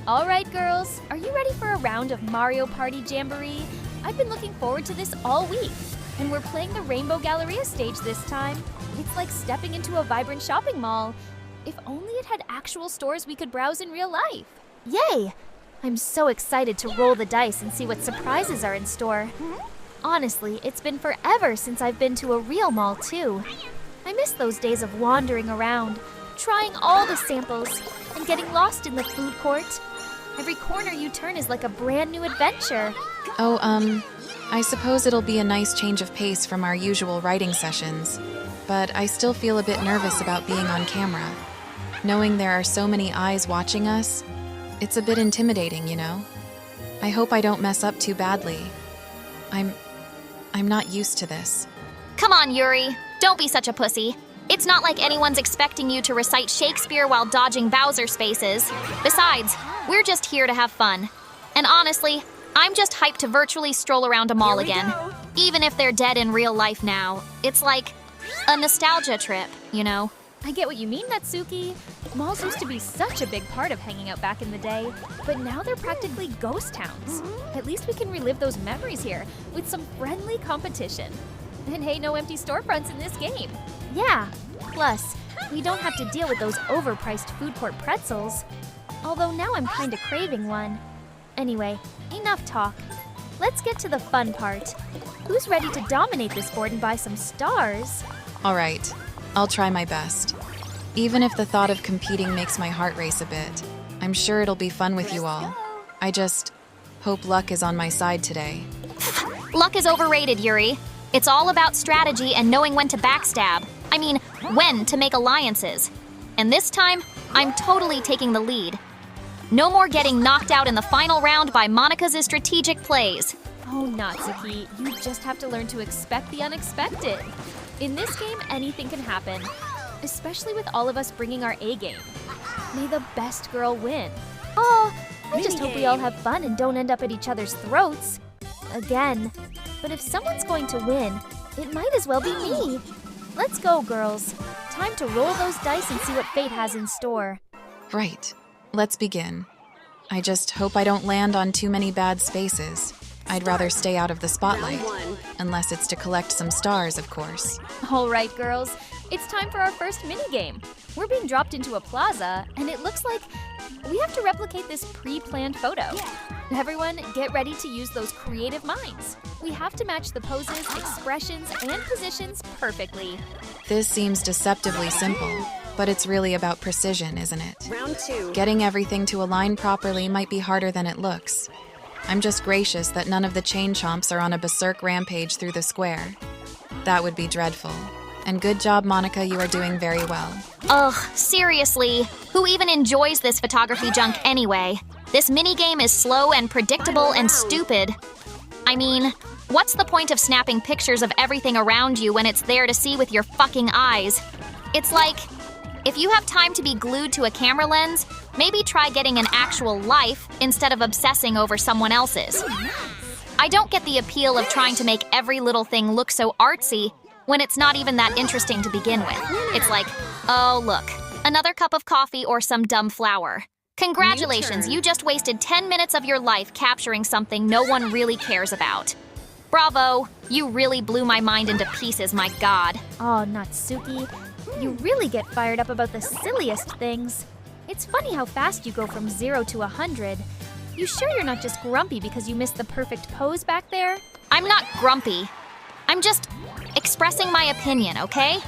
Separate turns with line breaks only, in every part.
All right, girls, are you ready for a round of Mario Party Jamboree? I've been looking forward to this all week, and we're playing the Rainbow Galleria stage this time. It's like stepping into a vibrant shopping mall. If only it had actual stores we could browse in real life. Yay! I'm so excited to roll the dice and see what surprises are in store. Honestly, it's been forever since I've been to a real mall, too. I miss those days of wandering around, trying all the samples, and getting lost in the food court. Every corner you turn is like a brand new adventure.
Oh, I suppose it'll be a nice change of pace from our usual writing sessions, but I still feel a bit nervous about being on camera. Knowing there are so many eyes watching us, it's a bit intimidating, you know? I hope I don't mess up too badly. I'm not used to this.
Come on, Yuri. Don't be such a pussy. It's not like anyone's expecting you to recite Shakespeare while dodging Bowser spaces. Besides, we're just here to have fun. And honestly, I'm just hyped to virtually stroll around a mall again. Even if they're dead in real life now. It's like a nostalgia trip, you know?
I get what you mean, Natsuki. Malls used to be such a big part of hanging out back in the day, but now they're practically ghost towns. At least we can relive those memories here with some friendly competition. And hey, no empty storefronts in this game. Yeah, plus, we don't have to deal with those overpriced food court pretzels. Although now I'm kinda craving one. Anyway, enough talk. Let's get to the fun part. Who's ready to dominate this board and buy some stars?
All right, I'll try my best. Even if the thought of competing makes my heart race a bit, I'm sure it'll be fun with you all. I just hope luck is on my side today.
Luck is overrated, Yuri. It's all about strategy and knowing when to backstab. I mean, when to make alliances. And this time, I'm totally taking the lead. No more getting knocked out in the final round by Monika's strategic plays.
Oh, Natsuki, you just have to learn to expect the unexpected. In this game, anything can happen, especially with all of us bringing our A game. May the best girl win. Oh, I just hope we all have fun and don't end up at each other's throats. Again. But if someone's going to win, it might as well be me. Let's go, girls. Time to roll those dice and see what fate has in store.
Right, let's begin. I just hope I don't land on too many bad spaces. I'd rather stay out of the spotlight, unless it's to collect some stars, of course.
All right, girls, it's time for our first minigame. We're being dropped into a plaza, and it looks like we have to replicate this pre-planned photo. Everyone, get ready to use those creative minds. We have to match the poses, expressions, and positions perfectly.
This seems deceptively simple, but it's really about precision, isn't it?
Round 2.
Getting everything to align properly might be harder than it looks. I'm just gracious that none of the chain chomps are on a berserk rampage through the square. That would be dreadful. And good job, Monika, you are doing very well.
Ugh, seriously. Who even enjoys this photography junk anyway? This minigame is slow and predictable and stupid. I mean, what's the point of snapping pictures of everything around you when it's there to see with your fucking eyes? It's like, if you have time to be glued to a camera lens, maybe try getting an actual life instead of obsessing over someone else's. I don't get the appeal of trying to make every little thing look so artsy when it's not even that interesting to begin with. It's like, oh, look, another cup of coffee or some dumb flower. Congratulations, you just wasted 10 minutes of your life capturing something no one really cares about. Bravo, you really blew my mind into pieces, my god.
Oh, Natsuki, you really get fired up about the silliest things. It's funny how fast you go from 0 to 100. You sure you're not just grumpy because you missed the perfect pose back there?
I'm not grumpy. I'm just expressing my opinion, okay?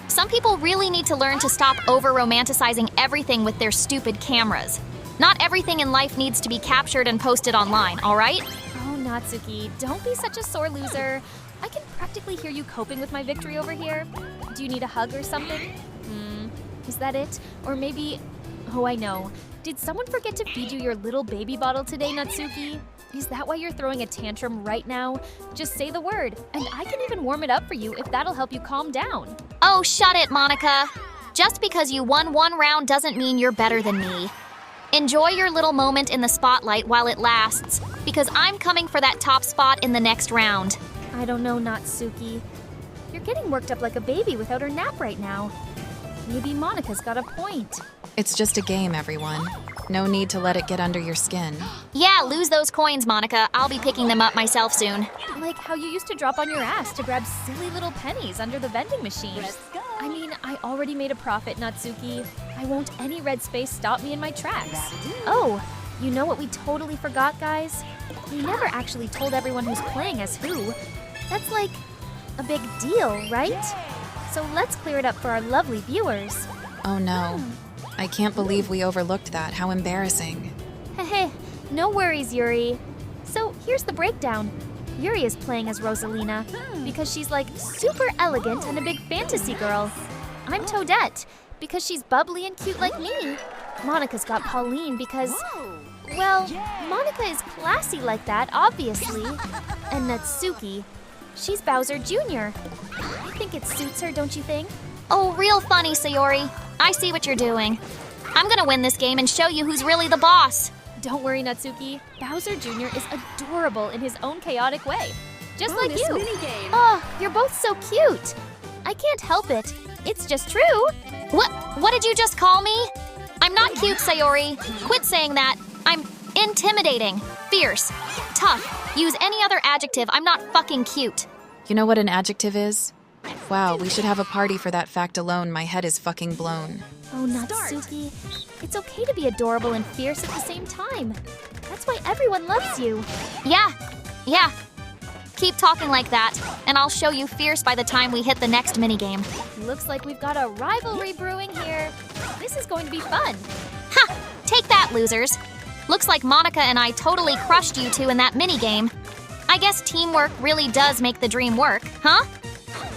Some people really need to learn to stop over-romanticizing everything with their stupid cameras. Not everything in life needs to be captured and posted online, all right?
Oh, Natsuki, don't be such a sore loser. I can practically hear you coping with my victory over here. Do you need a hug or something? Is that it? Or maybe... Oh, I know. Did someone forget to feed you your little baby bottle today, Natsuki? Is that why you're throwing a tantrum right now? Just say the word, and I can even warm it up for you if that'll help you calm down.
Oh, shut it, Monika. Just because you won one round doesn't mean you're better than me. Enjoy your little moment in the spotlight while it lasts, because I'm coming for that top spot in the next round.
I don't know, Natsuki. You're getting worked up like a baby without her nap right now. Maybe Monika's got a point.
It's just a game, everyone. No need to let it get under your skin.
Yeah, lose those coins, Monika. I'll be picking them up myself soon.
Like how you used to drop on your ass to grab silly little pennies under the vending machine. I mean, I already made a profit, Natsuki. I won't any red space stop me in my tracks. Oh, you know what we totally forgot, guys? We never actually told everyone who's playing as who. That's like a big deal, right? So let's clear it up for our lovely viewers.
Oh no. I can't believe we overlooked that. How embarrassing.
Heh, no worries, Yuri. So here's the breakdown. Yuri is playing as Rosalina because she's like super elegant and a big fantasy girl. I'm Toadette because she's bubbly and cute like me. Monika's got Pauline because, well, Monika is classy like that, obviously. And Natsuki, she's Bowser Jr. I think it suits her, don't you think?
Oh, real funny, Sayori. I see what you're doing. I'm gonna win this game and show you who's really the boss.
Don't worry, Natsuki. Bowser Jr. is adorable in his own chaotic way. Just like you. Oh, you're both so cute. I can't help it. It's just true.
What did you just call me? I'm not cute, Sayori. Quit saying that. I'm intimidating, fierce, tough. Use any other adjective. I'm not fucking cute.
You know what an adjective is? Wow, we should have a party for that fact alone. My head is fucking blown.
Oh, Natsuki. It's okay to be adorable and fierce at the same time. That's why everyone loves you.
Yeah. Keep talking like that, and I'll show you fierce by the time we hit the next minigame.
Looks like we've got a rivalry brewing here. This is going to be fun.
Ha! Take that, losers. Looks like Monika and I totally crushed you two in that minigame. I guess teamwork really does make the dream work, huh?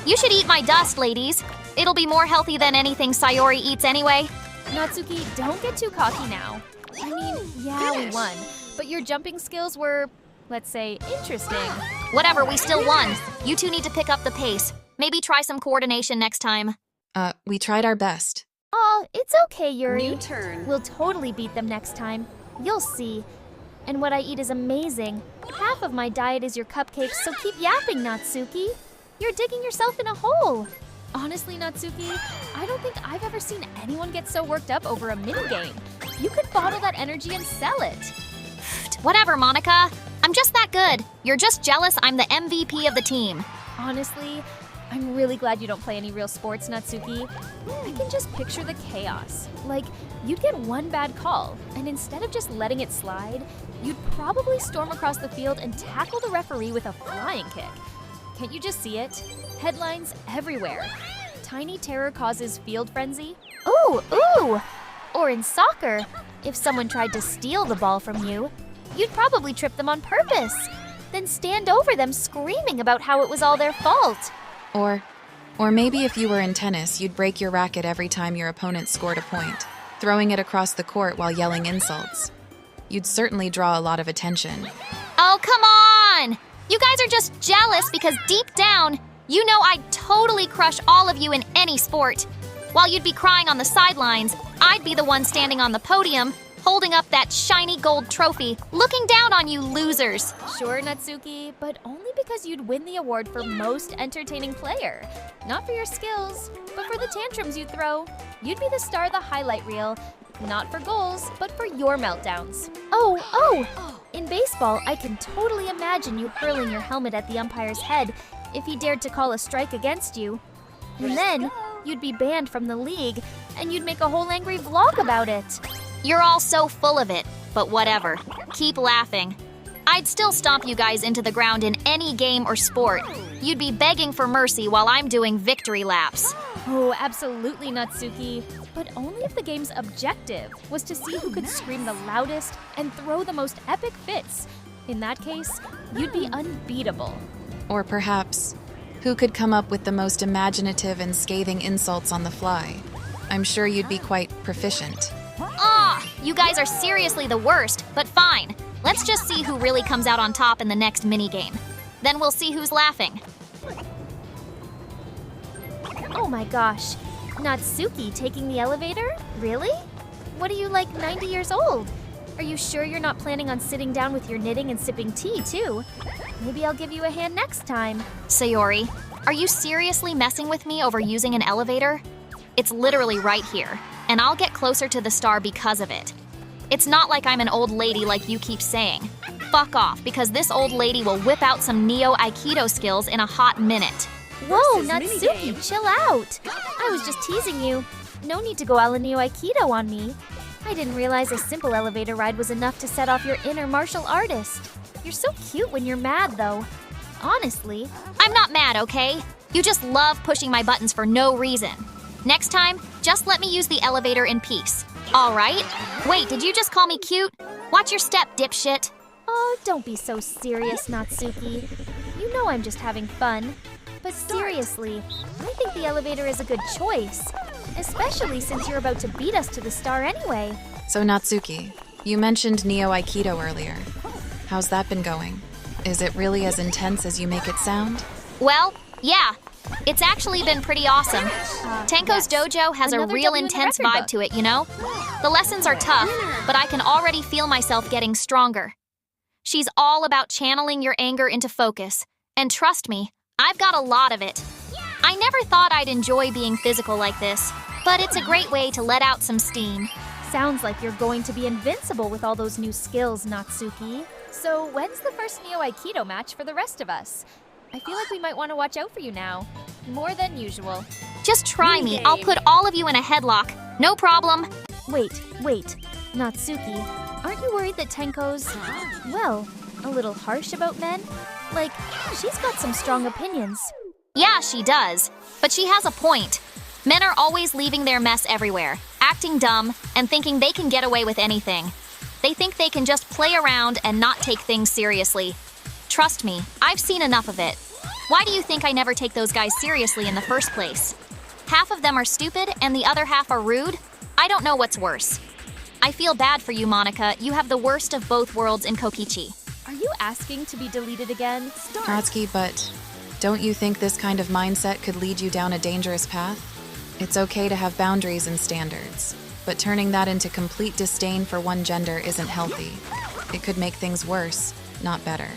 You should eat my dust, ladies. It'll be more healthy than anything Sayori eats anyway.
Natsuki, don't get too cocky now. I mean, yeah, we won, but your jumping skills were, let's say, interesting.
Whatever, we still won. You two need to pick up the pace. Maybe try some coordination next time.
We tried our best.
Oh, it's okay, Yuri.
New turn.
We'll totally beat them next time. You'll see. And what I eat is amazing. Half of my diet is your cupcakes, so keep yapping, Natsuki. You're digging yourself in a hole. Honestly, Natsuki, I don't think I've ever seen anyone get so worked up over a minigame. You could bottle that energy and sell it.
Whatever, Monika. I'm just that good. You're just jealous I'm the MVP of the team.
Honestly, I'm really glad you don't play any real sports, Natsuki. I can just picture the chaos. Like, you'd get one bad call, and instead of just letting it slide, you'd probably storm across the field and tackle the referee with a flying kick. Can't you just see it? Headlines everywhere. Tiny terror causes field frenzy. Ooh! Or in soccer, if someone tried to steal the ball from you, you'd probably trip them on purpose, then stand over them screaming about how it was all their fault.
Or maybe if you were in tennis, you'd break your racket every time your opponent scored a point, throwing it across the court while yelling insults. You'd certainly draw a lot of attention.
Oh, come on! You guys are just jealous because deep down, you know I'd totally crush all of you in any sport. While you'd be crying on the sidelines, I'd be the one standing on the podium, holding up that shiny gold trophy, looking down on you losers.
Sure, Natsuki, but only because you'd win the award for most entertaining player. Not for your skills, but for the tantrums you throw. You'd be the star of the highlight reel, not for goals, but for your meltdowns. Oh! In baseball, I can totally imagine you hurling your helmet at the umpire's head if he dared to call a strike against you. And then, you'd be banned from the league, and you'd make a whole angry vlog about it.
You're all so full of it, but whatever. Keep laughing. I'd still stomp you guys into the ground in any game or sport. You'd be begging for mercy while I'm doing victory laps.
Oh, absolutely, Natsuki. But only if the game's objective was to see who could scream the loudest and throw the most epic fits. In that case, you'd be unbeatable.
Or perhaps, who could come up with the most imaginative and scathing insults on the fly? I'm sure you'd be quite proficient.
You guys are seriously the worst, but fine. Let's just see who really comes out on top in the next minigame. Then we'll see who's laughing.
Oh my gosh. Natsuki taking the elevator? Really? What are you, like 90 years old? Are you sure you're not planning on sitting down with your knitting and sipping tea, too? Maybe I'll give you a hand next time.
Sayori, are you seriously messing with me over using an elevator? It's literally right here, and I'll get closer to the star because of it. It's not like I'm an old lady like you keep saying. Fuck off, because this old lady will whip out some Neo Aikido skills in a hot minute.
Whoa, Natsuki, chill out. I was just teasing you. No need to go a la Neo Aikido on me. I didn't realize a simple elevator ride was enough to set off your inner martial artist. You're so cute when you're mad, though. Honestly.
I'm not mad, okay? You just love pushing my buttons for no reason. Next time, just let me use the elevator in peace. All right? Wait, did you just call me cute? Watch your step, dipshit.
Oh, don't be so serious, Natsuki. You know I'm just having fun. But seriously, I think the elevator is a good choice. Especially since you're about to beat us to the star anyway.
So Natsuki, you mentioned Neo Aikido earlier. How's that been going? Is it really as intense as you make it sound?
Well, yeah. It's actually been pretty awesome. Tenko's dojo has a
Another
real
W in the
intense
record
vibe
book.
to it, you know? The lessons are tough, but I can already feel myself getting stronger. She's all about channeling your anger into focus. And trust me, I've got a lot of it. I never thought I'd enjoy being physical like this, but it's a great way to let out some steam.
Sounds like you're going to be invincible with all those new skills, Natsuki. So when's the first Neo Aikido match for the rest of us? I feel like we might want to watch out for you now. More than usual.
Just try me. I'll put all of you in a headlock. No problem.
Wait. Natsuki, aren't you worried that Tenko's, well, a little harsh about men? Like, she's got some strong opinions.
Yeah, she does. But she has a point. Men are always leaving their mess everywhere, acting dumb, and thinking they can get away with anything. They think they can just play around and not take things seriously. Trust me, I've seen enough of it. Why do you think I never take those guys seriously in the first place? Half of them are stupid and the other half are rude? I don't know what's worse. I feel bad for you, Monika. You have the worst of both worlds in Kokichi.
Are you asking to be deleted again?
Natsuki, but don't you think this kind of mindset could lead you down a dangerous path? It's okay to have boundaries and standards, but turning that into complete disdain for one gender isn't healthy. It could make things worse, not better.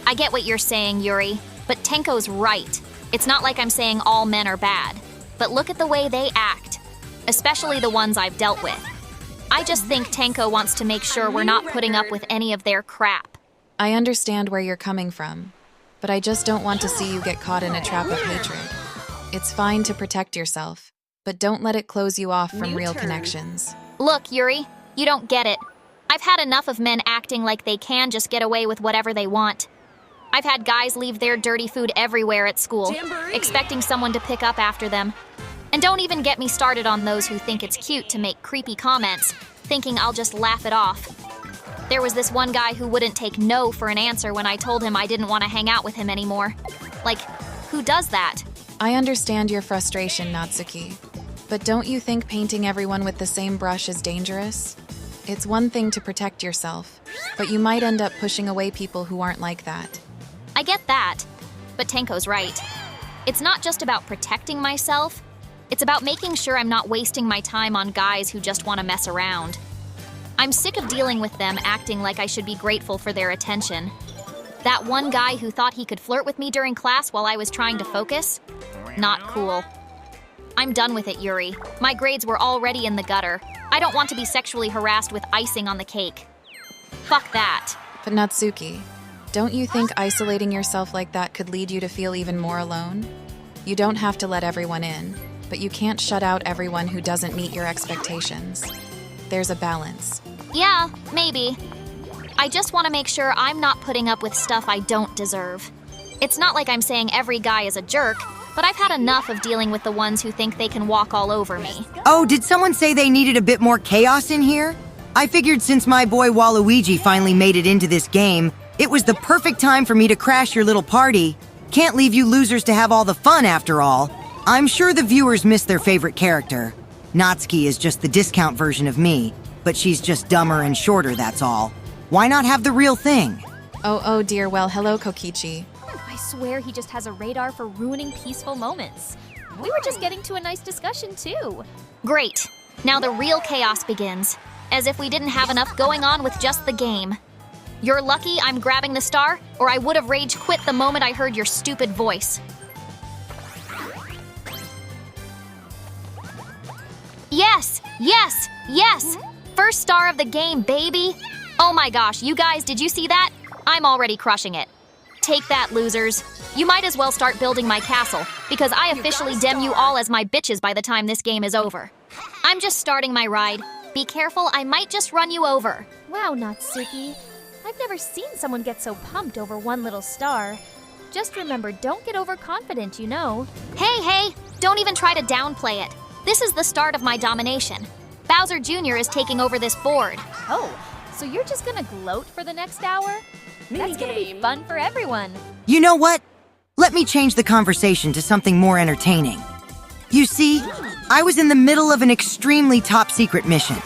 I get what you're saying, Yuri, but Tenko's right. It's not like I'm saying all men are bad, but look at the way they act, especially the ones I've dealt with. I just think Tenko wants to make sure we're not putting up with any of their crap.
I understand where you're coming from, but I just don't want to see you get caught in a trap of hatred. It's fine to protect yourself, but don't let it close you off from real connections.
Look, Yuri, you don't get it. I've had enough of men acting like they can just get away with whatever they want. I've had guys leave their dirty food everywhere at school, expecting someone to pick up after them. And don't even get me started on those who think it's cute to make creepy comments, thinking I'll just laugh it off. There was this one guy who wouldn't take no for an answer when I told him I didn't want to hang out with him anymore. Like, who does that?
I understand your frustration, Natsuki, but don't you think painting everyone with the same brush is dangerous? It's one thing to protect yourself, but you might end up pushing away people who aren't like that.
I get that, but Tenko's right. It's not just about protecting myself, it's about making sure I'm not wasting my time on guys who just want to mess around. I'm sick of dealing with them acting like I should be grateful for their attention. That one guy who thought he could flirt with me during class while I was trying to focus? Not cool. I'm done with it, Yuri. My grades were already in the gutter. I don't want to be sexually harassed with icing on the cake. Fuck that.
But Natsuki, don't you think isolating yourself like that could lead you to feel even more alone? You don't have to let everyone in, but you can't shut out everyone who doesn't meet your expectations. There's a balance.
Yeah, maybe. I just want to make sure I'm not putting up with stuff I don't deserve. It's not like I'm saying every guy is a jerk, but I've had enough of dealing with the ones who think they can walk all over me.
Oh, did someone say they needed a bit more chaos in here? I figured since my boy Waluigi finally made it into this game, it was the perfect time for me to crash your little party. Can't leave you losers to have all the fun after all. I'm sure the viewers miss their favorite character. Natsuki is just the discount version of me, but she's just dumber and shorter, that's all. Why not have the real thing?
Oh dear, well, hello, Kokichi.
I swear he just has a radar for ruining peaceful moments. We were just getting to a nice discussion, too.
Great. Now the real chaos begins. As if we didn't have enough going on with just the game. You're lucky I'm grabbing the star, or I would have rage quit the moment I heard your stupid voice. Yes! Yes! Yes! First star of the game, baby! Oh my gosh, you guys, did you see that? I'm already crushing it. Take that, losers. You might as well start building my castle, because I officially dem you all as my bitches by the time this game is over. I'm just starting my ride. Be careful, I might just run you over.
Wow, Natsuki. I've never seen someone get so pumped over one little star. Just remember, don't get overconfident, you know.
Hey, don't even try to downplay it. This is the start of my domination. Bowser Jr. is taking over this board.
Oh, so you're just gonna gloat for the next hour? That's gonna be fun for everyone.
You know what? Let me change the conversation to something more entertaining. You see, I was in the middle of an extremely top-secret mission.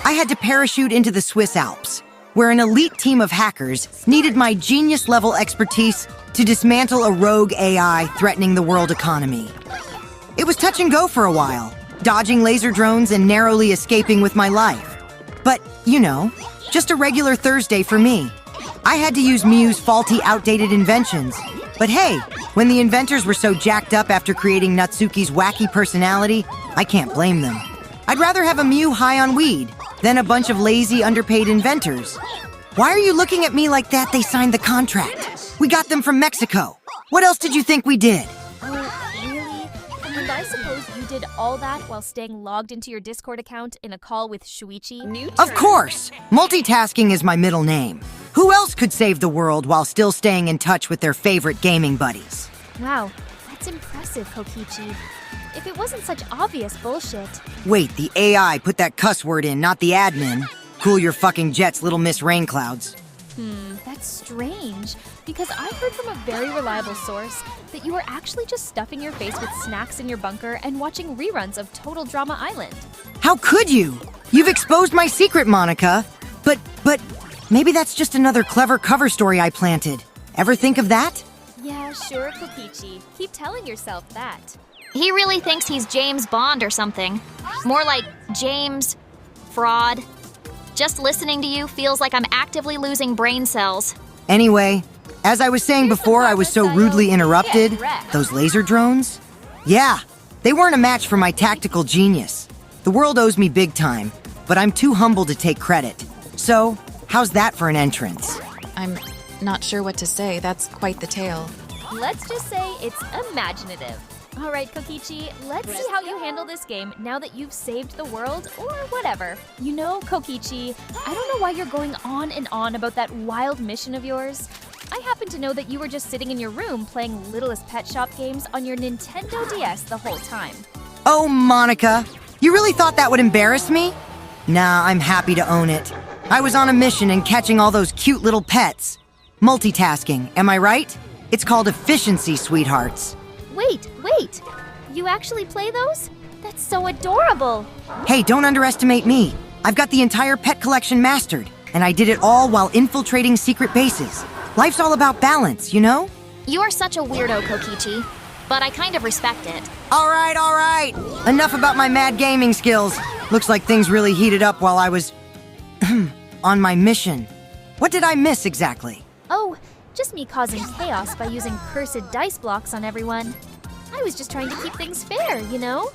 I had to parachute into the Swiss Alps, where an elite team of hackers needed my genius-level expertise to dismantle a rogue AI threatening the world economy. It was touch and go for a while, dodging laser drones and narrowly escaping with my life. But, you know, just a regular Thursday for me. I had to use Mew's faulty, outdated inventions. But hey, when the inventors were so jacked up after creating Natsuki's wacky personality, I can't blame them. I'd rather have a Mew high on weed than a bunch of lazy, underpaid inventors. Why are you looking at me like that? They signed the contract. We got them from Mexico. What else did you think we did?
Oh, really? And I suppose you did all that while staying logged into your Discord account in a call with Shuichi?
Of course! Multitasking is my middle name. Who else could save the world while still staying in touch with their favorite gaming buddies?
Wow, that's impressive, Kokichi. If it wasn't such obvious bullshit.
Wait, the AI put that cuss word in, not the admin. Cool your fucking jets, little Miss Rainclouds.
That's strange, because I heard from a very reliable source that you were actually just stuffing your face with snacks in your bunker and watching reruns of Total Drama Island.
How could you? You've exposed my secret, Monika. But, maybe that's just another clever cover story I planted. Ever think of that?
Yeah, sure, Kokichi. Keep telling yourself that.
He really thinks he's James Bond or something. More like James Fraud. Just listening to you feels like I'm actively losing brain cells.
Anyway, as I was saying before I was so rudely interrupted, those laser drones? Yeah, they weren't a match for my tactical genius. The world owes me big time, but I'm too humble to take credit. So, how's that for an entrance?
I'm not sure what to say. That's quite the tale.
Let's just say it's imaginative. All right, Kokichi, let's see how you handle this game now that you've saved the world, or whatever. You know, Kokichi, I don't know why you're going on and on about that wild mission of yours. I happen to know that you were just sitting in your room playing Littlest Pet Shop games on your Nintendo DS the whole time.
Oh, Monika, you really thought that would embarrass me? Nah, I'm happy to own it. I was on a mission and catching all those cute little pets. Multitasking, am I right? It's called efficiency, sweethearts.
Wait. You actually play those? That's so adorable.
Hey, don't underestimate me. I've got the entire pet collection mastered, and I did it all while infiltrating secret bases. Life's all about balance, you know?
You are such a weirdo, Kokichi, but I kind of respect it.
All right. Enough about my mad gaming skills. Looks like things really heated up while I was on my mission. What did I miss exactly?
Oh, just me causing chaos by using cursed dice blocks on everyone. I was just trying to keep things fair, you know?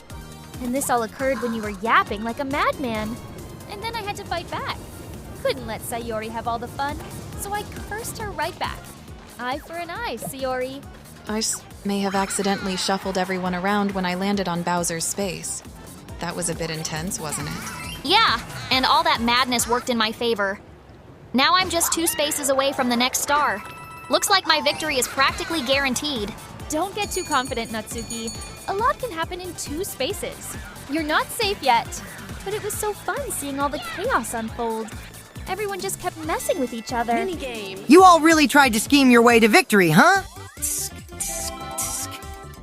And this all occurred when you were yapping like a madman. And then I had to fight back. Couldn't let Sayori have all the fun, so I cursed her right back. Eye for an eye, Sayori.
I may have accidentally shuffled everyone around when I landed on Bowser's space. That was a bit intense, wasn't it?
Yeah, and all that madness worked in my favor. Now I'm just 2 spaces away from the next star. Looks like my victory is practically guaranteed.
Don't get too confident, Natsuki. A lot can happen in 2 spaces. You're not safe yet. But it was so fun seeing all the chaos unfold. Everyone just kept messing with each other.
You all really tried to scheme your way to victory, huh?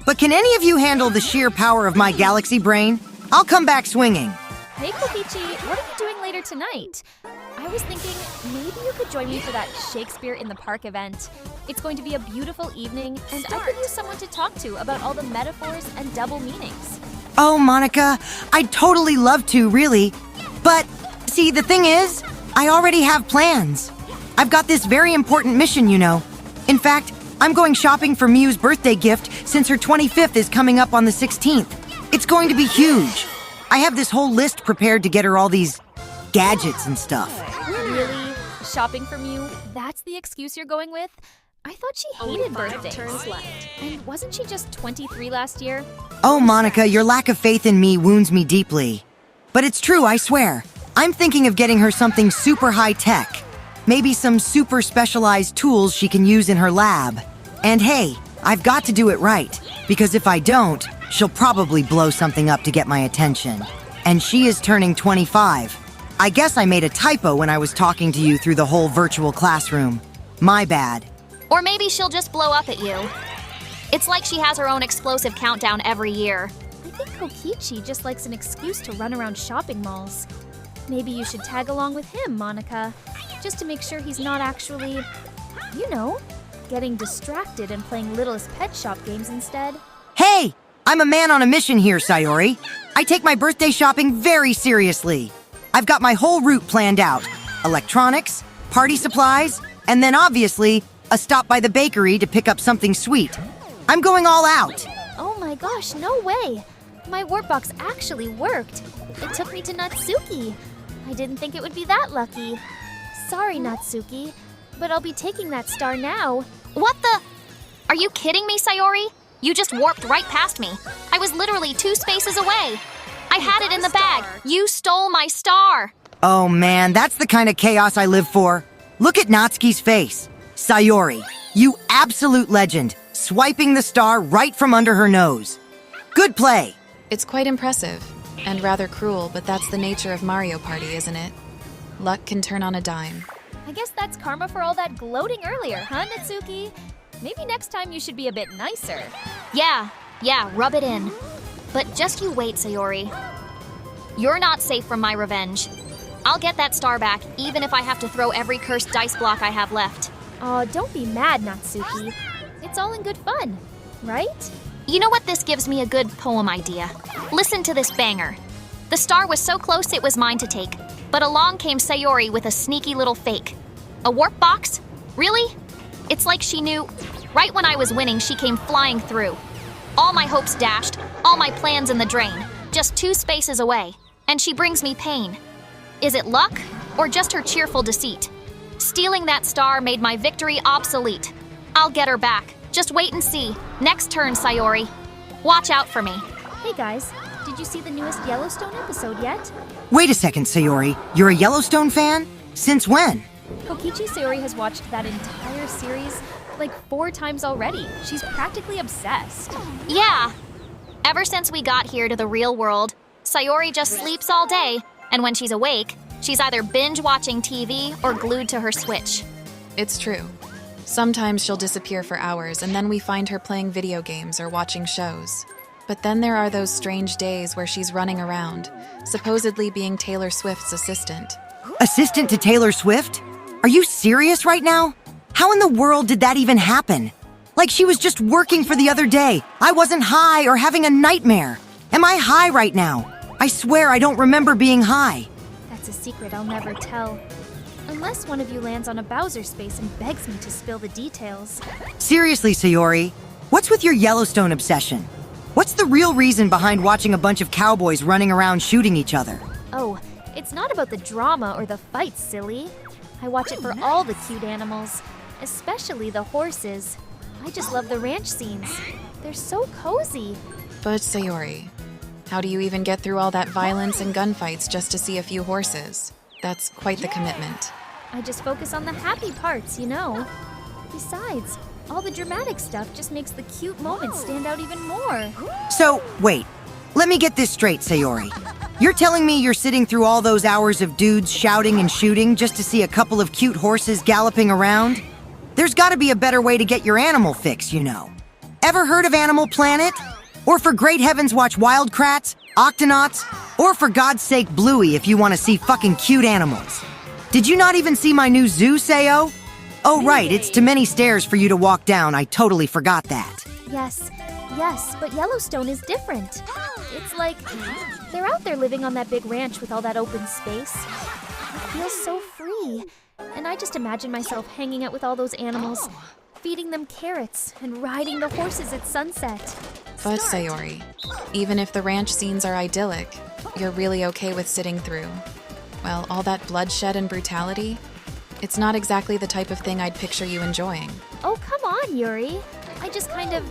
But can any of you handle the sheer power of my galaxy brain? I'll come back swinging.
Hey, Kokichi, what are you doing later tonight? I was thinking maybe you could join me for that Shakespeare in the Park event. It's going to be a beautiful evening, and I could use someone to talk to about all the metaphors and double meanings.
Oh, Monika, I'd totally love to, really. But, see, the thing is, I already have plans. I've got this very important mission, you know. In fact, I'm going shopping for Mew's birthday gift since her 25th is coming up on the 16th. It's going to be huge. I have this whole list prepared to get her all these gadgets and stuff.
Really? Shopping from you? That's the excuse you're going with? I thought she hated birthdays. And wasn't she just 23 last year?
Oh, Monika, your lack of faith in me wounds me deeply. But it's true, I swear. I'm thinking of getting her something super high-tech. Maybe some super specialized tools she can use in her lab. And hey, I've got to do it right, because if I don't, she'll probably blow something up to get my attention. And she is turning 25. I guess I made a typo when I was talking to you through the whole virtual classroom. My bad.
Or maybe she'll just blow up at you. It's like she has her own explosive countdown every year.
I think Kokichi just likes an excuse to run around shopping malls. Maybe you should tag along with him, Monika, just to make sure he's not actually, you know, getting distracted and playing Littlest Pet Shop games instead.
Hey! I'm a man on a mission here, Sayori. I take my birthday shopping very seriously. I've got my whole route planned out. Electronics, party supplies, and then obviously, a stop by the bakery to pick up something sweet. I'm going all out.
Oh my gosh, no way! My warp box actually worked. It took me to Natsuki. I didn't think it would be that lucky. Sorry, Natsuki, but I'll be taking that star now.
What the? Are you kidding me, Sayori? You just warped right past me. I was literally 2 spaces away. I had it in the bag. You stole my star.
Oh man, that's the kind of chaos I live for. Look at Natsuki's face. Sayori, you absolute legend, swiping the star right from under her nose. Good play.
It's quite impressive, and rather cruel, but that's the nature of Mario Party, isn't it? Luck can turn on a dime.
I guess that's karma for all that gloating earlier, huh, Natsuki? Maybe next time you should be a bit nicer.
Yeah, rub it in. But just you wait, Sayori. You're not safe from my revenge. I'll get that star back, even if I have to throw every cursed dice block I have left.
Aw, don't be mad, Natsuki. It's all in good fun, right?
You know what? This gives me a good poem idea. Listen to this banger. The star was so close it was mine to take, but along came Sayori with a sneaky little fake. A warp box? Really? It's like she knew. Right when I was winning, she came flying through. All my hopes dashed, all my plans in the drain, just 2 spaces away, and she brings me pain. Is it luck, or just her cheerful deceit? Stealing that star made my victory obsolete. I'll get her back. Just wait and see. Next turn, Sayori. Watch out for me.
Hey guys, did you see the newest Yellowstone episode yet?
Wait a second, Sayori. You're a Yellowstone fan? Since when?
Kokichi Sayori has watched that entire series like 4 times already. She's practically obsessed.
Yeah. Ever since we got here to the real world, Sayori just sleeps all day, and when she's awake, she's either binge-watching TV or glued to her Switch.
It's true. Sometimes she'll disappear for hours, and then we find her playing video games or watching shows. But then there are those strange days where she's running around, supposedly being Taylor Swift's assistant.
Assistant to Taylor Swift? Are you serious right now? How in the world did that even happen? Like she was just working for the other day. I wasn't high or having a nightmare. Am I high right now? I swear I don't remember being high.
That's a secret I'll never tell. Unless one of you lands on a Bowser space and begs me to spill the details.
Seriously, Sayori, what's with your Yellowstone obsession? What's the real reason behind watching a bunch of cowboys running around shooting each other?
Oh, it's not about the drama or the fights, silly. I watch it for all the cute animals, especially the horses. I just love the ranch scenes. They're so cozy.
But Sayori, how do you even get through all that violence and gunfights just to see a few horses? That's quite the commitment.
I just focus on the happy parts, you know. Besides, all the dramatic stuff just makes the cute moments stand out even more.
So, wait. Let me get this straight, Sayori. You're telling me you're sitting through all those hours of dudes shouting and shooting just to see a couple of cute horses galloping around? There's gotta be a better way to get your animal fix, you know. Ever heard of Animal Planet? Or for great heavens watch Wild Kratts, Octonauts, or for God's sake Bluey if you want to see fucking cute animals. Did you not even see my new zoo, Sayo? Oh right, it's too many stairs for you to walk down, I totally forgot that.
Yes, but Yellowstone is different. It's like they're out there living on that big ranch with all that open space. It feels so free. And I just imagine myself hanging out with all those animals, feeding them carrots and riding the horses at sunset.
But Sayori, even if the ranch scenes are idyllic, you're really okay with sitting through. Well, all that bloodshed and brutality? It's not exactly the type of thing I'd picture you enjoying.
Oh, come on, Yuri. I just kind of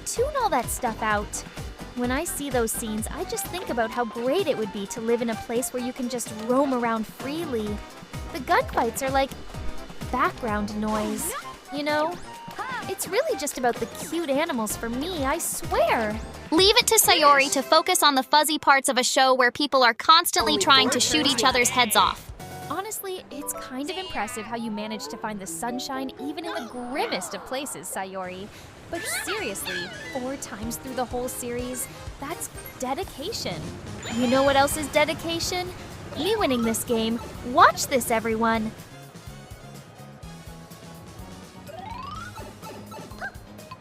tune all that stuff out. When I see those scenes, I just think about how great it would be to live in a place where you can just roam around freely. The gunfights are like background noise, you know? It's really just about the cute animals for me, I swear.
Leave it to Sayori to focus on the fuzzy parts of a show where people are constantly trying to shoot each other's heads off.
Honestly, it's kind of impressive how you managed to find the sunshine even in the grimmest of places, Sayori. But seriously, 4 times through the whole series, that's dedication. You know what else is dedication? Me winning this game. Watch this, everyone.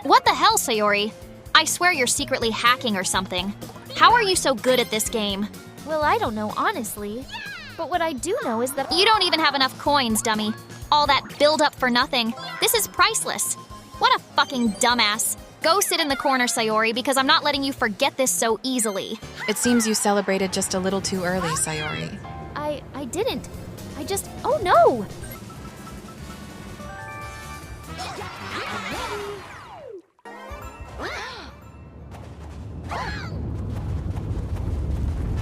What the hell, Sayori? I swear you're secretly hacking or something. How are you so good at this game?
Well, I don't know, honestly. But what I do know is that
You don't even have enough coins, dummy. All that build-up for nothing. This is priceless. What a fucking dumbass. Go sit in the corner, Sayori, because I'm not letting you forget this so easily.
It seems you celebrated just a little too early, Sayori.
I didn't. I just, oh no!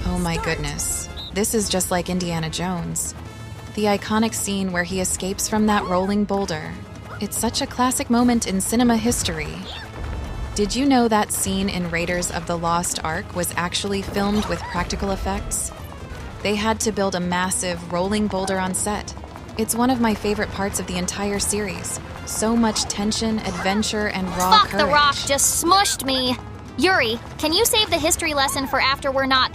Oh my goodness. This is just like Indiana Jones. The iconic scene where he escapes from that rolling boulder. It's such a classic moment in cinema history. Did you know that scene in Raiders of the Lost Ark was actually filmed with practical effects? They had to build a massive rolling boulder on set. It's one of my favorite parts of the entire series. So much tension, adventure, and raw
Fuck,
courage.
the rock just smushed me. Yuri, can you save the history lesson for after we're not,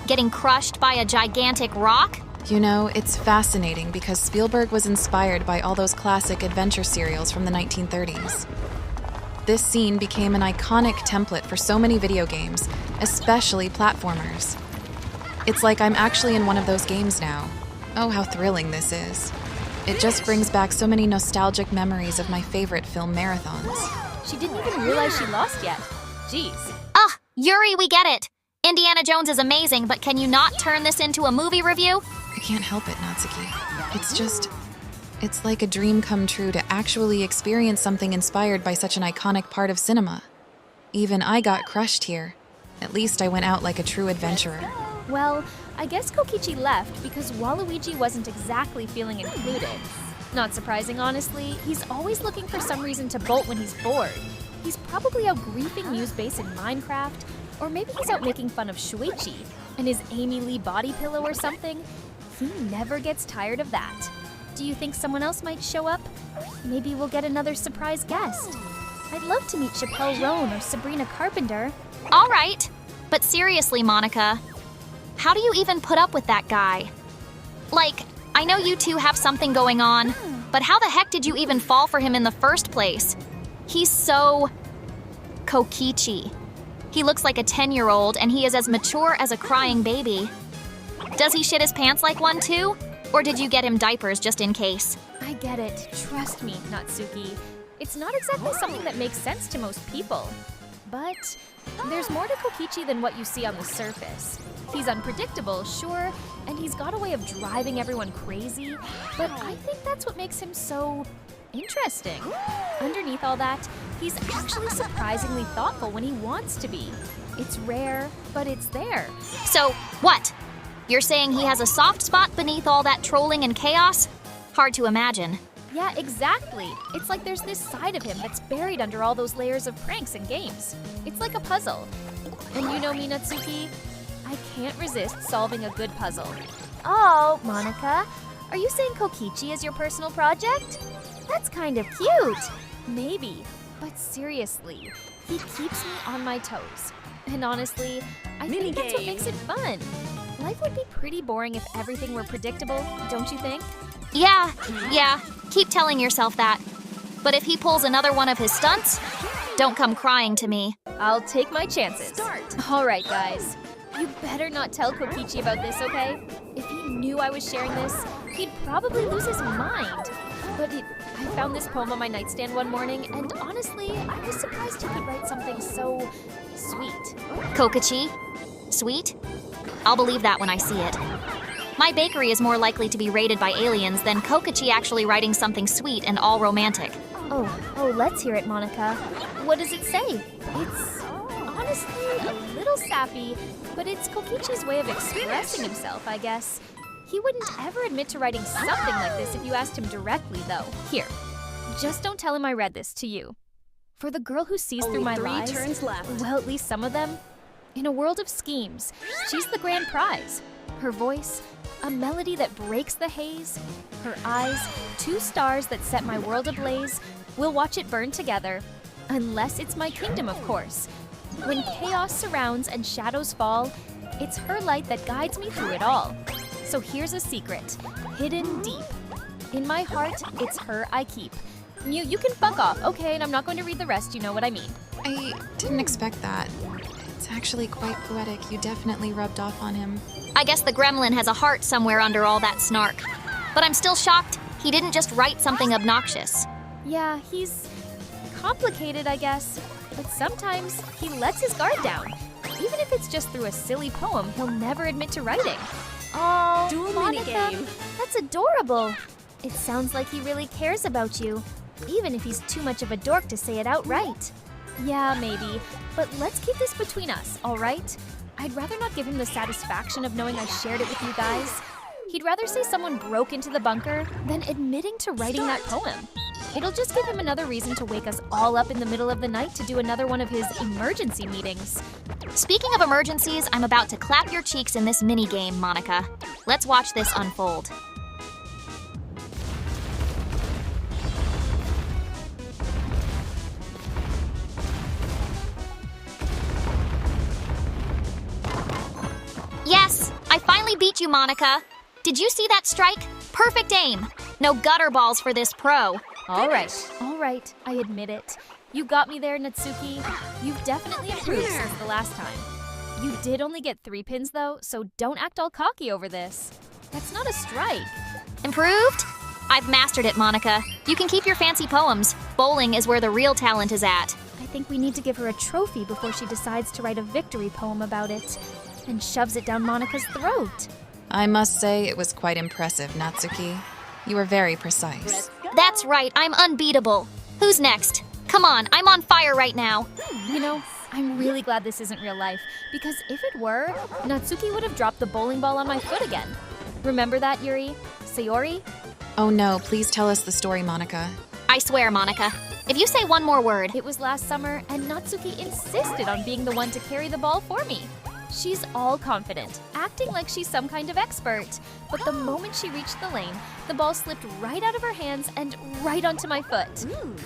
getting crushed by a gigantic rock?
You know, it's fascinating because Spielberg was inspired by all those classic adventure serials from the 1930s. This scene became an iconic template for so many video games, especially platformers. It's like I'm actually in one of those games now. Oh, how thrilling this is. It just brings back so many nostalgic memories of my favorite film marathons.
She didn't even realize she lost yet. Jeez.
Ugh, Yuri, we get it. Indiana Jones is amazing, but can you not turn this into a movie review?
I can't help it, Natsuki. It's like a dream come true to actually experience something inspired by such an iconic part of cinema. Even I got crushed here. At least I went out like a true adventurer.
Well, I guess Kokichi left because Waluigi wasn't exactly feeling included. Not surprising, honestly. He's always looking for some reason to bolt when he's bored. He's probably out griefing Muse Base in Minecraft, or maybe he's out making fun of Shuichi and his Amy Lee body pillow or something. He never gets tired of that. Do you think someone else might show up? Maybe we'll get another surprise guest. I'd love to meet Chappelle Roan or Sabrina Carpenter.
All right, but seriously, Monika, how do you even put up with that guy? Like, I know you two have something going on, but how the heck did you even fall for him in the first place? He's so Kokichi. He looks like a 10-year-old and he is as mature as a crying baby. Does he shit his pants like one too? Or did you get him diapers just in case?
I get it. Trust me, Natsuki. It's not exactly something that makes sense to most people. But there's more to Kokichi than what you see on the surface. He's unpredictable, sure, and he's got a way of driving everyone crazy, but I think that's what makes him so interesting. Underneath all that, he's actually surprisingly thoughtful when he wants to be. It's rare, but it's there.
So, what? You're saying he has a soft spot beneath all that trolling and chaos? Hard to imagine.
Yeah, exactly. It's like there's this side of him that's buried under all those layers of pranks and games. It's like a puzzle. And you know me, Natsuki, I can't resist solving a good puzzle. Oh, Monika, are you saying Kokichi is your personal project? That's kind of cute. Maybe, but seriously, he keeps me on my toes. And honestly, I think that's what makes it fun. Life would be pretty boring if everything were predictable, don't you think?
Yeah, keep telling yourself that. But if he pulls another one of his stunts, don't come crying to me.
I'll take my chances. All right, guys. You better not tell Kokichi about this, okay? If he knew I was sharing this, he'd probably lose his mind. But I found this poem on my nightstand one morning, and honestly, I was surprised he could write something so sweet.
Kokichi? Sweet? I'll believe that when I see it. My bakery is more likely to be raided by aliens than Kokichi actually writing something sweet and all romantic.
Oh, let's hear it, Monika. What does it say? It's honestly a little sappy, but it's Kokichi's way of expressing himself, I guess. He wouldn't ever admit to writing something like this if you asked him directly, though. Here, just don't tell him I read this to you. For the girl who sees through my lies,
turns left.
well, at least some of them, in a world of schemes, she's the grand prize. Her voice, a melody that breaks the haze. Her eyes, 2 stars that set my world ablaze. We'll watch it burn together. Unless it's my kingdom, of course. When chaos surrounds and shadows fall, it's her light that guides me through it all. So here's a secret, hidden deep. In my heart, it's her I keep. You can fuck off, okay? And I'm not going to read the rest, you know what I mean.
I didn't expect that. It's actually quite poetic. You definitely rubbed off on him.
I guess the gremlin has a heart somewhere under all that snark. But I'm still shocked he didn't just write something obnoxious.
Yeah, he's complicated, I guess. But sometimes he lets his guard down. Even if it's just through a silly poem, he'll never admit to writing. Oh,
Dual
Monika,
minigame.
that's adorable. It sounds like he really cares about you, even if he's too much of a dork to say it outright. Yeah, maybe, but let's keep this between us, all right? I'd rather not give him the satisfaction of knowing I shared it with you guys. He'd rather say someone broke into the bunker than admitting to writing that poem. It'll just give him another reason to wake us all up in the middle of the night to do another one of his emergency meetings.
Speaking of emergencies, I'm about to clap your cheeks in this mini-game, Monika. Let's watch this unfold. Yes! I finally beat you, Monika! Did you see that strike? Perfect aim! No gutter balls for this pro.
All right, I admit it. You got me there, Natsuki. You've definitely improved since the last time. You did only get 3 pins, though, so don't act all cocky over this. That's not a strike.
Improved? I've mastered it, Monika. You can keep your fancy poems. Bowling is where the real talent is at.
I think we need to give her a trophy before she decides to write a victory poem about it and shoves it down Monika's throat.
I must say it was quite impressive, Natsuki. You were very precise.
That's right, I'm unbeatable. Who's next? Come on, I'm on fire right now.
You know, I'm really glad this isn't real life, because if it were, Natsuki would have dropped the bowling ball on my foot again. Remember that, Yuri? Sayori?
Oh no, please tell us the story, Monika.
I swear, Monika, if you say one more word.
It was last summer, and Natsuki insisted on being the one to carry the ball for me. She's all confident, acting like she's some kind of expert. But the moment she reached the lane, the ball slipped right out of her hands and right onto my foot.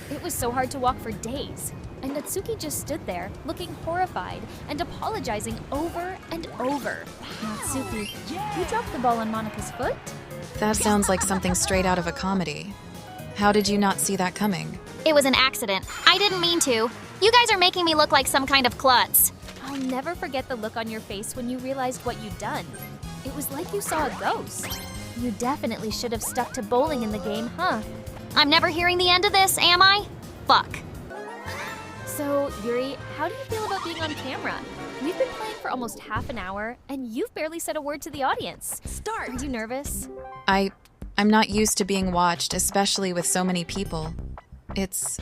It was so hard to walk for days. And Natsuki just stood there, looking horrified and apologizing over and over. Natsuki, you dropped the ball on Monika's foot?
That sounds like something straight out of a comedy. How did you not see that coming?
It was an accident. I didn't mean to. You guys are making me look like some kind of klutz.
I'll never forget the look on your face when you realized what you'd done. It was like you saw a ghost. You definitely should have stuck to bowling in the game, huh?
I'm never hearing the end of this, am I? Fuck.
So, Yuri, how do you feel about being on camera? We've been playing for almost half an hour, and you've barely said a word to the audience.
Start.
Are you nervous?
I'm not used to being watched, especially with so many people. It's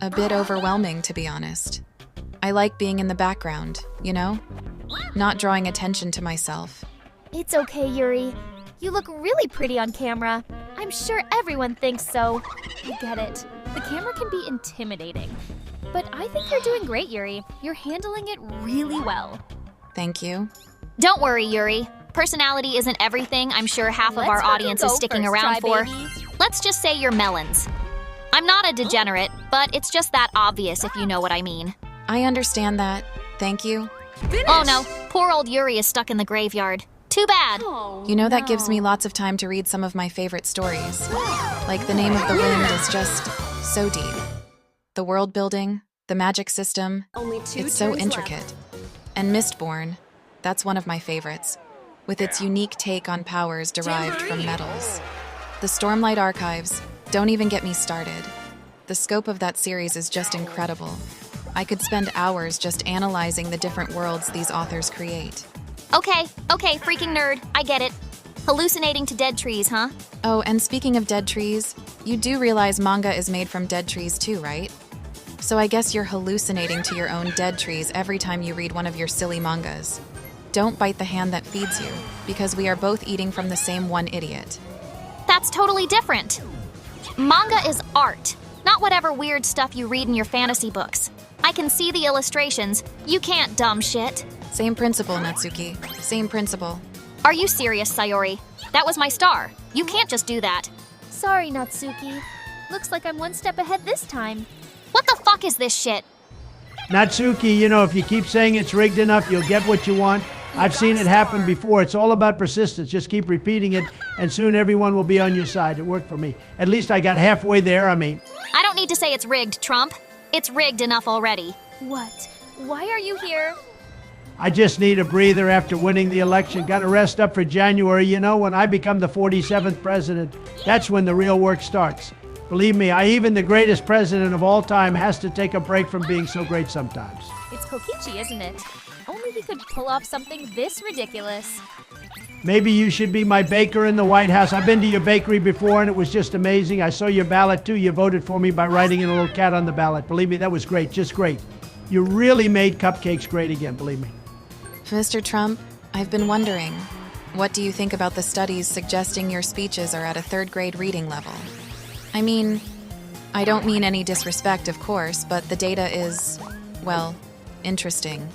a bit overwhelming, to be honest. I like being in the background, you know? Not drawing attention to myself.
It's okay, Yuri. You look really pretty on camera. I'm sure everyone thinks so. I get it. The camera can be intimidating. But I think you're doing great, Yuri. You're handling it really well.
Thank you.
Don't worry, Yuri. Personality isn't everything I'm sure half of our
Let's fucking
audience
go
is sticking
first,
around for.
Crybaby.
Let's just say you're melons. I'm not a degenerate, but it's just that obvious if you know what I mean.
I understand that. Thank you.
Finish.
Oh no, poor old Yuri is stuck in the graveyard. Too bad.
Oh,
You know, that gives me lots of time to read some of my favorite stories. Like The Name of the Wind is just so deep. The world building, the magic system,
Only 2
it's so
turns
intricate.
left.
And Mistborn, that's one of my favorites, with its unique take on powers derived from
Jamboree.
metals. The Stormlight Archives, don't even get me started. The scope of that series is just incredible. I could spend hours just analyzing the different worlds these authors create.
Okay, freaking nerd, I get it. Hallucinating to dead trees, huh?
Oh, and speaking of dead trees, you do realize manga is made from dead trees too, right? So I guess you're hallucinating to your own dead trees every time you read one of your silly mangas. Don't bite the hand that feeds you, because we are both eating from the same one idiot.
That's totally different. Manga is art, not whatever weird stuff you read in your fantasy books. I can see the illustrations. You can't, dumb shit.
Same principle, Natsuki. Same principle.
Are you serious, Sayori? That was my star. You can't just do that.
Sorry, Natsuki. Looks like I'm one step ahead this time.
What the fuck is this shit?
Natsuki, if you keep saying it's rigged enough, you'll get what you want. I've seen it happen before. It's all about persistence. Just keep repeating it, and soon everyone will be on your side. It worked for me. At least I got halfway there,
I don't need to say it's rigged, Trump. It's rigged enough already.
What? Why are you here?
I just need a breather after winning the election. Got to rest up for January. When I become the 47th president, that's when the real work starts. Believe me, even the greatest president of all time has to take a break from being so great sometimes.
It's Kokichi, isn't it? Only he could pull off something this ridiculous.
Maybe you should be my baker in the White House. I've been to your bakery before, and it was just amazing. I saw your ballot, too. You voted for me by writing in a little cat on the ballot. Believe me, that was great, just great. You really made cupcakes great again, believe me.
Mr. Trump, I've been wondering, what do you think about the studies suggesting your speeches are at a third-grade reading level? I mean, I don't mean any disrespect, of course, but the data is, well, interesting,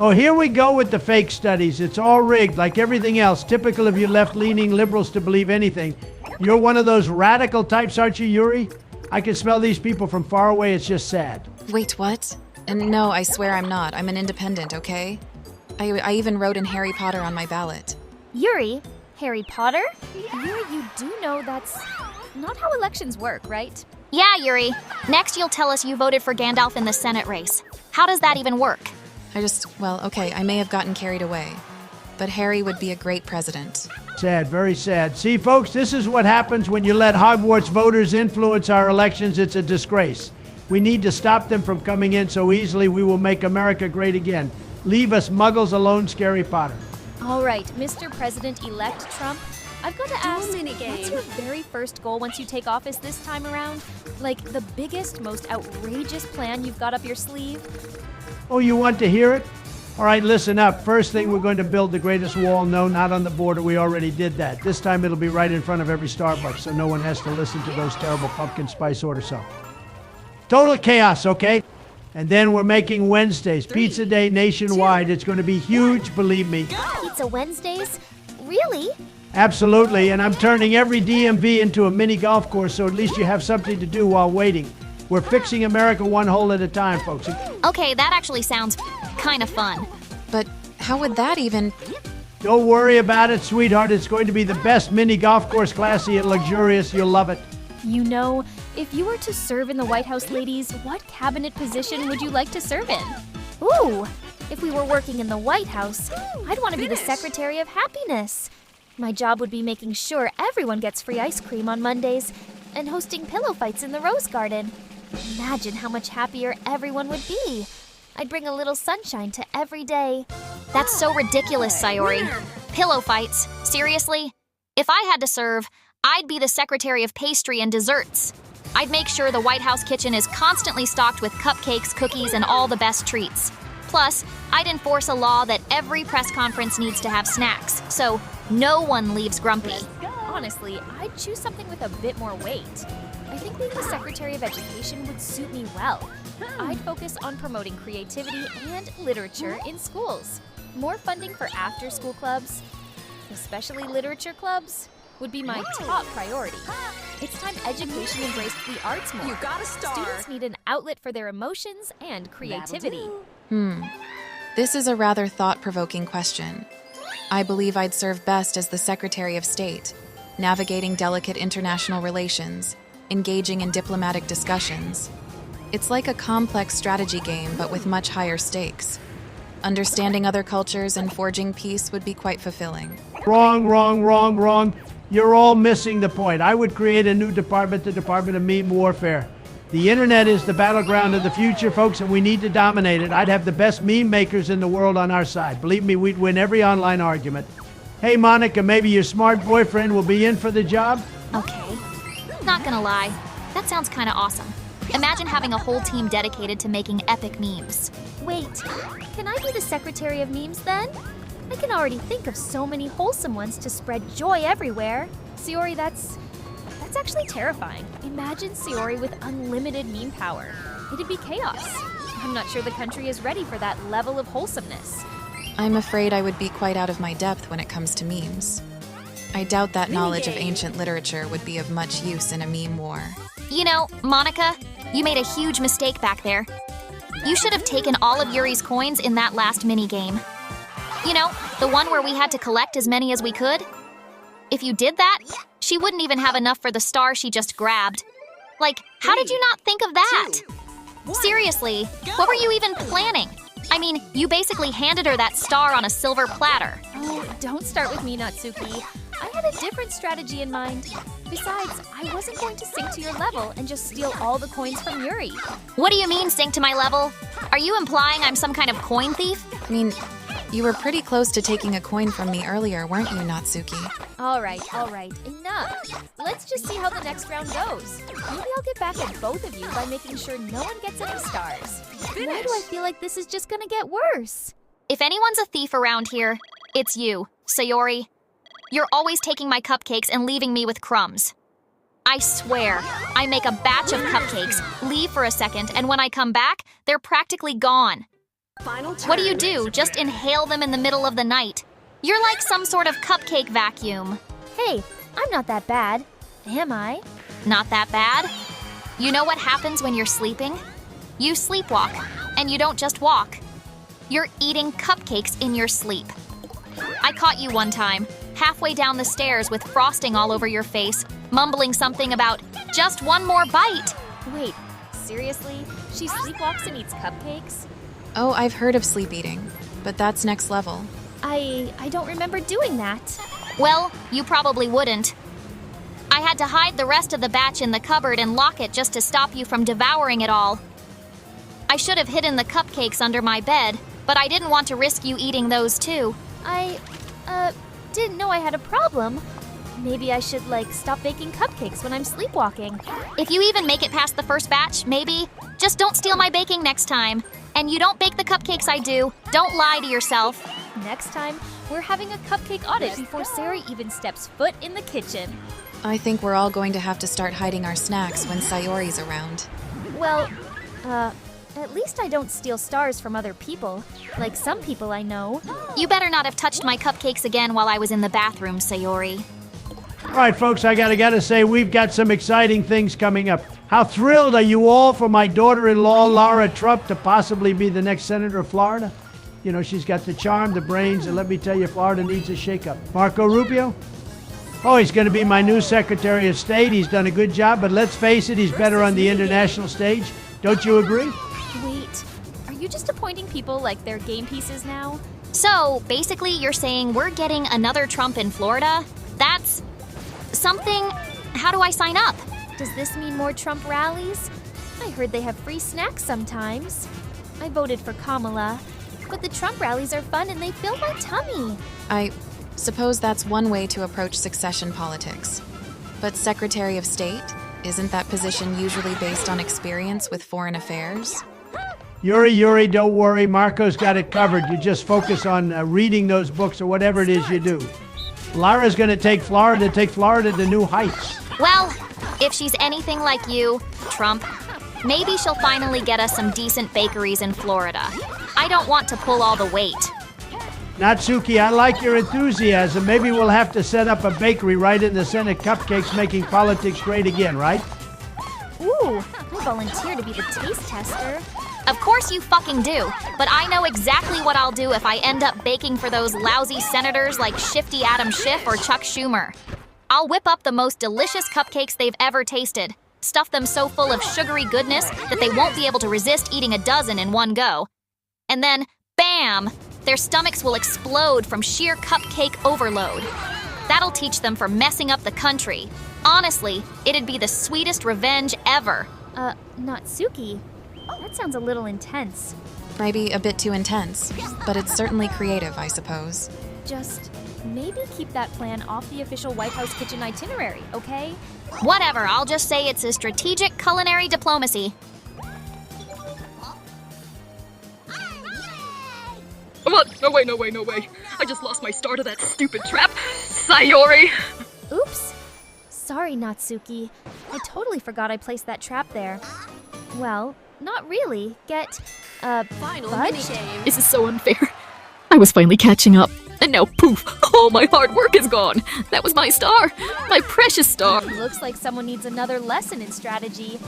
Oh, here we go with the fake studies. It's all rigged, like everything else. Typical of you left-leaning liberals to believe anything. You're one of those radical types, aren't you, Yuri? I can smell these people from far away. It's just sad.
Wait, what? And no, I swear I'm not. I'm an independent, okay? I even wrote in Harry Potter on my ballot.
Yuri? Harry Potter? Yuri, you do know that's not how elections work, right?
Yeah, Yuri. Next you'll tell us you voted for Gandalf in the Senate race. How does that even work?
Okay, I may have gotten carried away. But Harry would be a great president.
Sad, very sad. See, folks, this is what happens when you let Hogwarts voters influence our elections. It's a disgrace. We need to stop them from coming in so easily. We will make America great again. Leave us muggles alone, Scary Potter.
All right, Mr. President-elect Trump, I've got to ask, what's your very first goal once you take office this time around? Like, the biggest, most outrageous plan you've got up your sleeve?
Oh, you want to hear it? All right, listen up. First thing, we're going to build the greatest wall. No, not on the border. We already did that. This time it'll be right in front of every Starbucks, so no one has to listen to those terrible pumpkin spice orders. So, total chaos, okay? And then we're making Wednesdays, Pizza Day nationwide. It's going to be huge, believe me.
Pizza Wednesdays? Really?
Absolutely, and I'm turning every DMV into a mini golf course, so at least you have something to do while waiting. We're fixing America one hole at a time, folks.
Okay, that actually sounds kind of fun.
But how would that even...
Don't worry about it, sweetheart. It's going to be the best mini golf course, classy and luxurious. You'll love it.
If you were to serve in the White House, ladies, what cabinet position would you like to serve in? Ooh, if we were working in the White House, I'd want to be the Secretary of Happiness. My job would be making sure everyone gets free ice cream on Mondays and hosting pillow fights in the Rose Garden. Imagine how much happier everyone would be. I'd bring a little sunshine to every day.
That's so ridiculous, Sayori. Pillow fights? Seriously? If I had to serve, I'd be the Secretary of Pastry and Desserts. I'd make sure the White House kitchen is constantly stocked with cupcakes, cookies, and all the best treats. Plus, I'd enforce a law that every press conference needs to have snacks, so no one leaves grumpy.
Honestly, I'd choose something with a bit more weight. I think being the Secretary of Education would suit me well. I'd focus on promoting creativity and literature in schools. More funding for after-school clubs, especially literature clubs, would be my top priority. It's time education embraced the arts more.
You got a star.
Students need an outlet for their emotions and creativity.
This is a rather thought-provoking question. I believe I'd serve best as the Secretary of State, navigating delicate international relations, engaging in diplomatic discussions. It's like a complex strategy game, but with much higher stakes. Understanding other cultures and forging peace would be quite fulfilling.
Wrong. You're all missing the point. I would create a new department, the Department of Meme Warfare. The internet is the battleground of the future, folks, and we need to dominate it. I'd have the best meme makers in the world on our side. Believe me, we'd win every online argument. Hey, Monika, maybe your smart boyfriend will be in for the job?
Okay. Not gonna lie, that sounds kinda awesome. Imagine having a whole team dedicated to making epic memes.
Wait, can I be the secretary of memes then? I can already think of so many wholesome ones to spread joy everywhere. Sayori, that's actually terrifying. Imagine Sayori with unlimited meme power. It'd be chaos. I'm not sure the country is ready for that level of wholesomeness.
I'm afraid I would be quite out of my depth when it comes to memes. I doubt that knowledge of ancient literature would be of much use in a meme war.
You know, Monika, you made a huge mistake back there. You should have taken all of Yuri's coins in that last mini-game. You know, the one where we had to collect as many as we could? If you did that, she wouldn't even have enough for the star she just grabbed. Like, how did you not think of that? Seriously, what were you even planning? I mean, you basically handed her that star on a silver platter.
Oh, don't start with me, Natsuki. I had a different strategy in mind. Besides, I wasn't going to sink to your level and just steal all the coins from Yuri.
What do you mean, sink to my level? Are you implying I'm some kind of coin thief?
I mean, you were pretty close to taking a coin from me earlier, weren't you, Natsuki?
All right, enough. Let's just see how the next round goes. Maybe I'll get back at both of you by making sure no one gets any stars. Why do I feel like this is just gonna get worse?
If anyone's a thief around here, it's you, Sayori. You're always taking my cupcakes and leaving me with crumbs. I swear, I make a batch of cupcakes, leave for a second, and when I come back, they're practically gone. What do you do? Just inhale them in the middle of the night. You're like some sort of cupcake vacuum.
Hey, I'm not that bad. Am I?
Not that bad? You know what happens when you're sleeping? You sleepwalk, and you don't just walk. You're eating cupcakes in your sleep. I caught you one time, halfway down the stairs with frosting all over your face, mumbling something about just one more bite.
Wait, seriously? She sleepwalks and eats cupcakes?
Oh, I've heard of sleep eating, but that's next level.
I don't remember doing that.
Well, you probably wouldn't. I had to hide the rest of the batch in the cupboard and lock it just to stop you from devouring it all. I should have hidden the cupcakes under my bed, but I didn't want to risk you eating those too.
I didn't know I had a problem. Maybe I should, stop baking cupcakes when I'm sleepwalking.
If you even make it past the first batch, maybe. Just don't steal my baking next time. And you don't bake the cupcakes I do. Don't lie to yourself.
Next time, we're having a cupcake audit before Sayori even steps foot in the kitchen.
I think we're all going to have to start hiding our snacks when Sayori's around.
Well, at least I don't steal stars from other people, like some people I know.
You better not have touched my cupcakes again while I was in the bathroom, Sayori.
All right, folks, I gotta say, we've got some exciting things coming up. How thrilled are you all for my daughter-in-law, Lara Trump, to possibly be the next senator of Florida? You know, she's got the charm, the brains, and let me tell you, Florida needs a shakeup. Marco Rubio? Oh, he's going to be my new Secretary of State. He's done a good job, but let's face it, he's better on the international stage. Don't you agree?
Wait, are you just appointing people like they're game pieces now?
So, basically, you're saying we're getting another Trump in Florida? That's something. How do I sign up?
Does this mean more Trump rallies? I heard they have free snacks sometimes. I voted for Kamala, but the Trump rallies are fun and they fill my tummy.
I suppose that's one way to approach succession politics. But Secretary of State? Isn't that position usually based on experience with foreign affairs?
Yuri, don't worry. Marco's got it covered. You just focus on reading those books or whatever it is you do. Lara's going to take Florida to new heights.
Well, if she's anything like you, Trump, maybe she'll finally get us some decent bakeries in Florida. I don't want to pull all the weight.
Natsuki, I like your enthusiasm. Maybe we'll have to set up a bakery right in the Senate Cupcakes making politics great again, right?
Ooh, I volunteer to be the taste tester.
Of course you fucking do, but I know exactly what I'll do if I end up baking for those lousy senators like Shifty Adam Schiff or Chuck Schumer. I'll whip up the most delicious cupcakes they've ever tasted, stuff them so full of sugary goodness that they won't be able to resist eating a dozen in one go. And then, bam! Their stomachs will explode from sheer cupcake overload. That'll teach them for messing up the country. Honestly, it'd be the sweetest revenge ever.
Natsuki, that sounds a little intense.
Maybe a bit too intense, but it's certainly creative, I suppose.
Just maybe keep that plan off the official White House kitchen itinerary, okay?
Whatever, I'll just say it's a strategic culinary diplomacy.
What? No way, no way, no way. I just lost my star to that stupid trap. Sayori!
Oops. Sorry, Natsuki. I totally forgot I placed that trap there. Well, not really. Get, fudged?
This is so unfair. I was finally catching up. And now, poof, all my hard work is gone. That was my star. My precious star.
Looks like someone needs another lesson in strategy.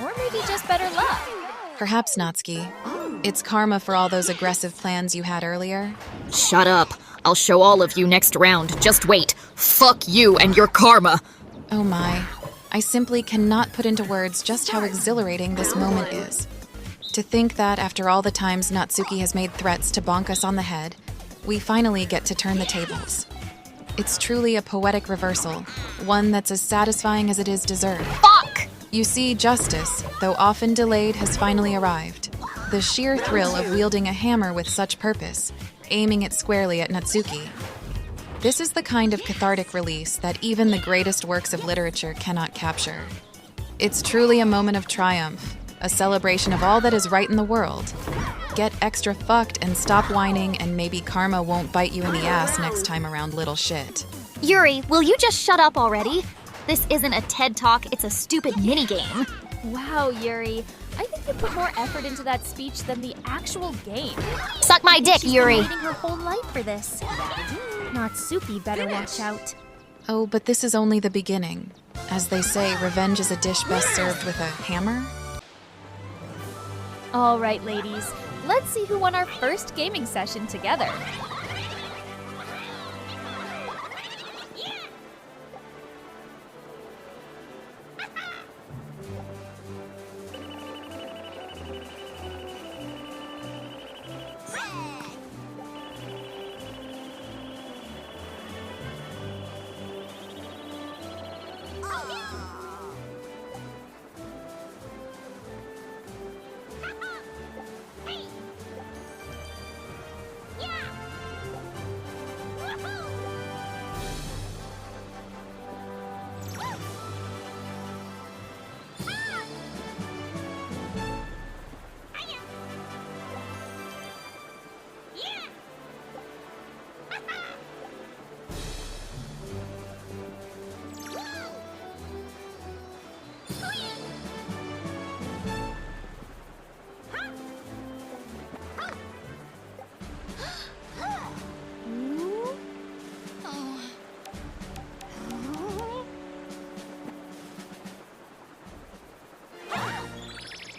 Or maybe just better luck.
Perhaps, Natsuki. It's karma for all those aggressive plans you had earlier.
Shut up. I'll show all of you next round. Just wait. Fuck you and your karma.
Oh my. I simply cannot put into words just how exhilarating this moment is. To think that after all the times Natsuki has made threats to bonk us on the head, we finally get to turn the tables. It's truly a poetic reversal, one that's as satisfying as it is deserved.
Fuck!
You see, justice, though often delayed, has finally arrived. The sheer thrill of wielding a hammer with such purpose, aiming it squarely at Natsuki. This is the kind of cathartic release that even the greatest works of literature cannot capture. It's truly a moment of triumph, a celebration of all that is right in the world. Get extra fucked and stop whining, and maybe karma won't bite you in the ass next time around, little shit.
Yuri, will you just shut up already? This isn't a TED Talk, it's a stupid minigame.
Wow, Yuri. I think you put more effort into that speech than the actual game.
Suck my dick,
She's
Yuri.
been waiting her whole life for this. Natsuki better watch out.
Oh, but this is only the beginning. As they say, revenge is a dish best served with a hammer.
All right, ladies. Let's see who won our first gaming session together.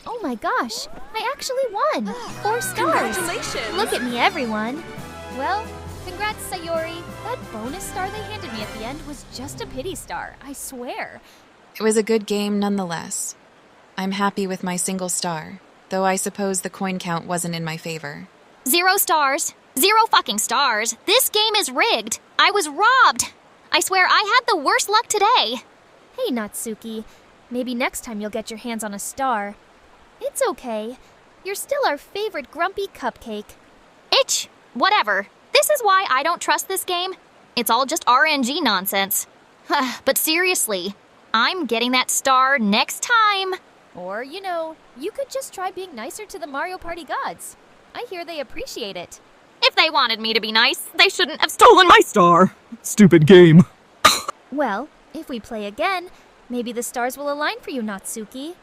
Oh my gosh, I actually won! 4 stars!
Congratulations!
Look at me, everyone! Well, congrats, Sayori. That bonus star they handed me at the end was just a pity star, I swear.
It was a good game nonetheless. I'm happy with my single star, though I suppose the coin count wasn't in my favor.
0 stars. 0 fucking stars. This game is rigged. I was robbed. I swear I had the worst luck today.
Hey, Natsuki. Maybe next time you'll get your hands on a star. It's okay. You're still our favorite grumpy cupcake.
Itch. Whatever. This is why I don't trust this game. It's all just RNG nonsense. But seriously, I'm getting that star next time.
Or, you could just try being nicer to the Mario Party gods. I hear they appreciate it.
If they wanted me to be nice, they shouldn't have stolen my
Star. Stupid game.
Well, if we play again, maybe the stars will align for you, Natsuki.